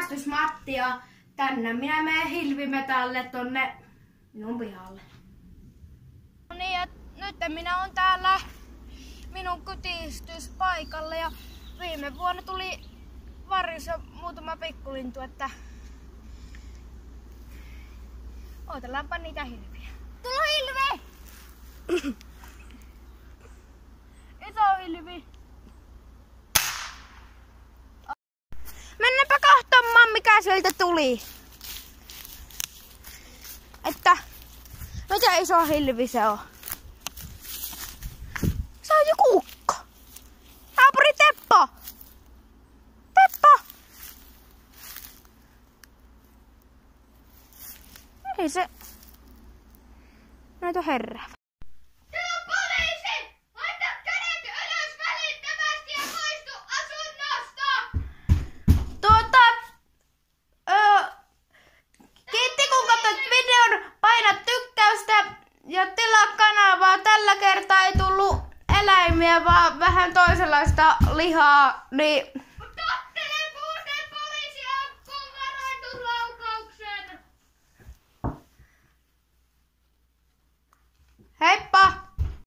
pelastus Matti ja tänne minä menen Hilvimetalle tonne minun pihalle. No niin, ja nyt minä olen täällä minun kutistyspaikalle ja viime vuonna tuli varjossa muutama pikkulintu, että odotellaanpa niitä hilviä. Tulla hilvi! Iso hilvi. Mennäänpä katsomaan mikä sieltä tuli. Että mitä iso hilvi se on. Se on joku ukko. Naapuri Teppo! Teppo! Ei se näytä herää. Täällä on poliisi! Laita kädet ylös välittömästi ja poistu asunnosta! Kiitti kun katsoit videon, paina tykkäystä ja tilaa kanavaa. Tällä kertaa ei tullut eläimiä, vaan vähän toisenlaista lihaa, niin